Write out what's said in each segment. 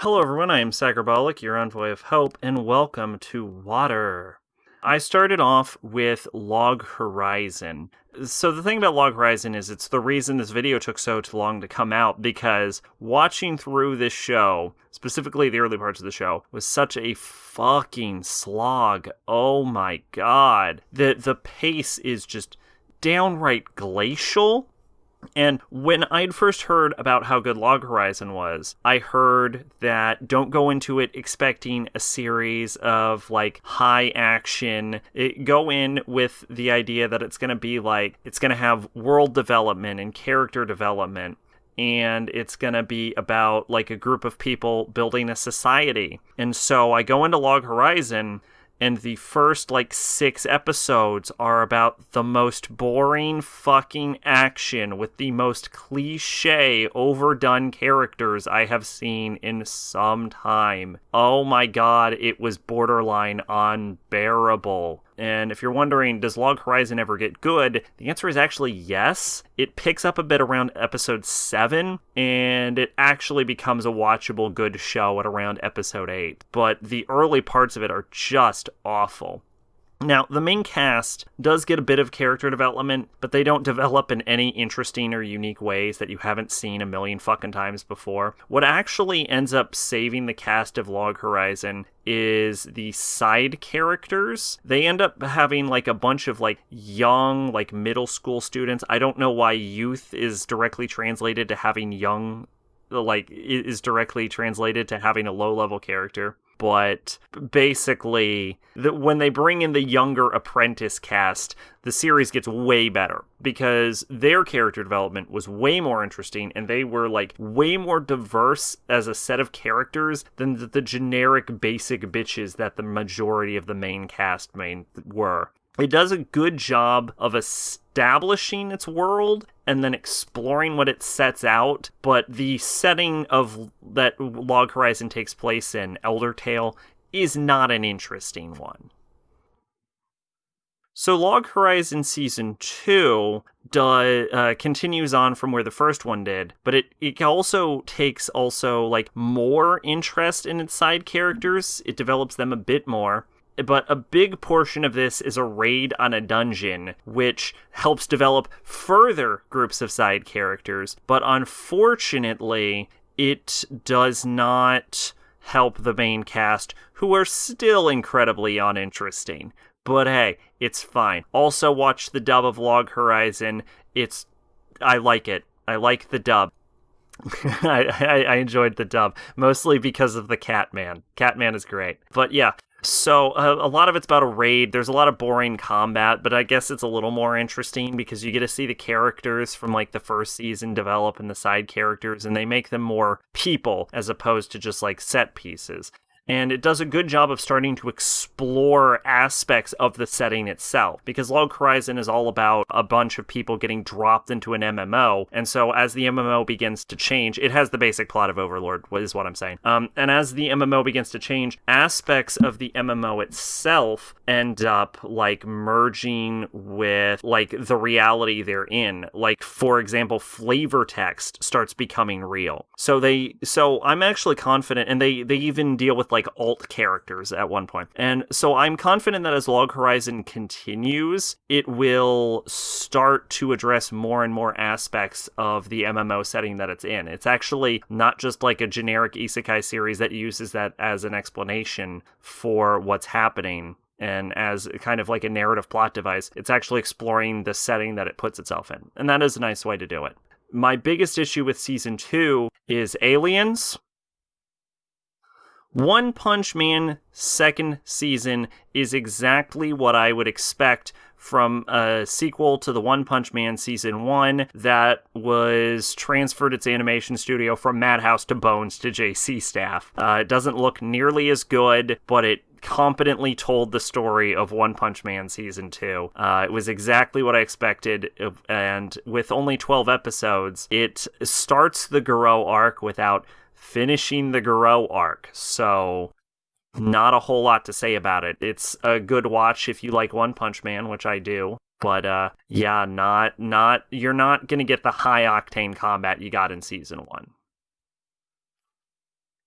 Hello, everyone. I am Sagrabolic, your envoy of hope, and welcome to WIWR. I started off with Log Horizon. So the thing about Log Horizon is it's the reason this video took so long to come out, because watching through this show, specifically the early parts of the show, was such a fucking slog. Oh my god. The pace is just downright glacial. And when I'd first heard about how good Log Horizon was, I heard that don't go into it expecting a series of, high action. Go in with the idea that it's going to be it's going to have world development and character development. And it's going to be about, a group of people building a society. And so I go into Log Horizon, and the first, 6 episodes are about the most boring fucking action with the most cliche, overdone characters I have seen in some time. Oh my god, it was borderline unbearable. And if you're wondering, does Log Horizon ever get good? The answer is actually yes. It picks up a bit around episode 7, and it actually becomes a watchable good show at around episode 8. But the early parts of it are just awful. Now, the main cast does get a bit of character development, but they don't develop in any interesting or unique ways that you haven't seen a million fucking times before. What actually ends up saving the cast of Log Horizon is the side characters. They end up having a bunch of young, middle school students. I don't know why youth is directly translated to having young, is directly translated to having a low-level character. But basically, when they bring in the younger apprentice cast, the series gets way better because their character development was way more interesting, and they were way more diverse as a set of characters than the generic basic bitches that the majority of the main cast were. It does a good job of establishing its world and then exploring what it sets out, but the setting of that Log Horizon takes place in, Elder Tale, is not an interesting one. So Log Horizon Season 2 continues on from where the first one did, but it also takes more interest in its side characters. It develops them a bit more. But a big portion of this is a raid on a dungeon, which helps develop further groups of side characters. But unfortunately, it does not help the main cast, who are still incredibly uninteresting. But hey, it's fine. Also, watch the dub of Log Horizon. I like it. I like the dub. I enjoyed the dub, mostly because of the Catman. Catman is great. But yeah. So, a lot of it's about a raid. There's a lot of boring combat, but I guess it's a little more interesting because you get to see the characters from, the first season develop and the side characters, and they make them more people as opposed to just, set pieces. And it does a good job of starting to explore aspects of the setting itself, because Log Horizon is all about a bunch of people getting dropped into an MMO, and so as the MMO begins to change, it has the basic plot of Overlord, is what I'm saying. And as the MMO begins to change, aspects of the MMO itself end up, merging with, the reality they're in. For example, flavor text starts becoming real. So I'm actually confident, and they even deal with, alt characters at one point. And so I'm confident that as Log Horizon continues, it will start to address more and more aspects of the MMO setting that it's in. It's actually not just a generic isekai series that uses that as an explanation for what's happening and as kind of a narrative plot device. It's actually exploring the setting that it puts itself in. And that is a nice way to do it. My biggest issue with Season 2 is aliens. One Punch Man second season is exactly what I would expect from a sequel to the One Punch Man Season 1 that was transferred its animation studio from Madhouse to Bones to JC staff. It doesn't look nearly as good, but it competently told the story of One Punch Man Season 2. It was exactly what I expected, and with only 12 episodes, it starts the Garou arc without finishing the Garou arc, so not a whole lot to say about it. It's a good watch if you like One Punch Man, which I do, but yeah, you're not gonna get the high octane combat you got in Season 1.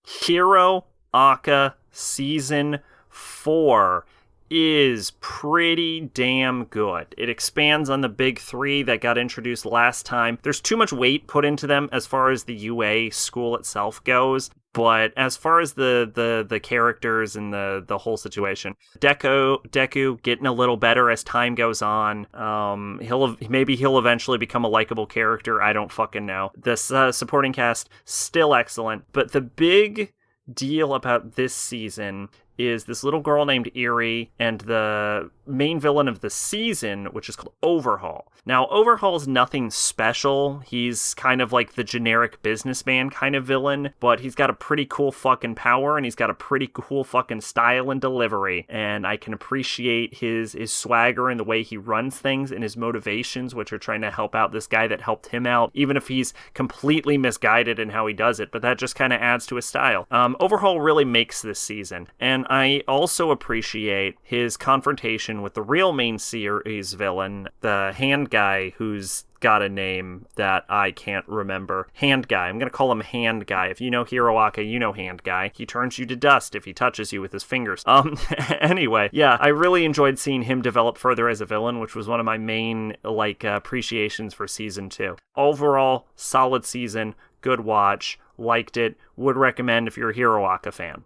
HeroAca Season 4 is pretty damn good. It expands on the big three that got introduced last time. There's too much weight put into them as far as the UA school itself goes. But as far as the characters and the whole situation, Deku getting a little better as time goes on. He'll eventually become a likable character. I don't fucking know. This supporting cast still excellent, but the big deal about this season is this little girl named Eri and the main villain of the season, which is called Overhaul. Now, Overhaul's nothing special. He's kind of like the generic businessman kind of villain, but he's got a pretty cool fucking power, and he's got a pretty cool fucking style and delivery, and I can appreciate his swagger and the way he runs things and his motivations, which are trying to help out this guy that helped him out, even if he's completely misguided in how he does it, but that just kind of adds to his style. Overhaul really makes this season, and I also appreciate his confrontation with the real main series villain, the hand guy who's got a name that I can't remember. Hand guy. I'm going to call him Hand Guy. If you know HeroAca, you know Hand Guy. He turns you to dust if he touches you with his fingers. Anyway, yeah, I really enjoyed seeing him develop further as a villain, which was one of my main, appreciations for Season 2. Overall, solid season, good watch, liked it, would recommend if you're a HeroAca fan.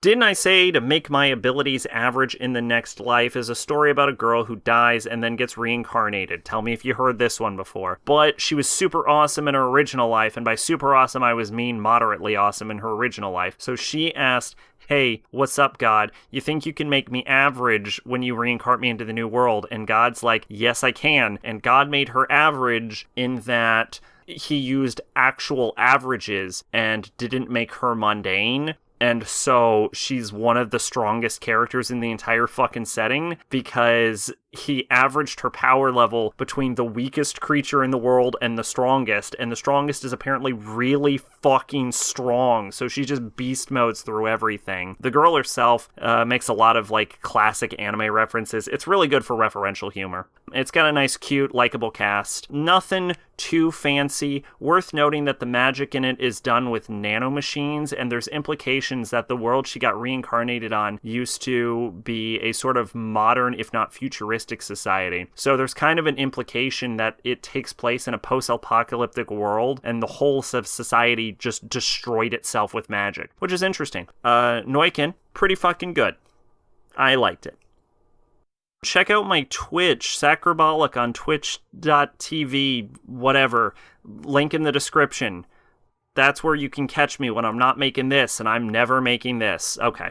Didn't I Say to Make My Abilities Average in the Next Life is a story about a girl who dies and then gets reincarnated. Tell me if you heard this one before. But she was super awesome in her original life, and by super awesome I mean moderately awesome in her original life. So she asked, hey, what's up, God? You think you can make me average when you reincarnate me into the new world? And God's like, yes, I can. And God made her average in that he used actual averages and didn't make her mundane. And so she's one of the strongest characters in the entire fucking setting because he averaged her power level between the weakest creature in the world and the strongest is apparently really fucking strong, so she just beast modes through everything. The girl herself makes a lot of classic anime references. It's really good for referential humor. It's got a nice, cute, likable cast. Nothing too fancy. Worth noting that the magic in it is done with nanomachines, and there's implications that the world she got reincarnated on used to be a sort of modern, if not futuristic society. So there's kind of an implication that it takes place in a post-apocalyptic world, and the whole of society just destroyed itself with magic, which is interesting. Noukin, pretty fucking good. I liked it. Check out my Twitch, Sacrobolic on twitch.tv, whatever. Link in the description. That's where you can catch me when I'm not making this, and I'm never making this. Okay.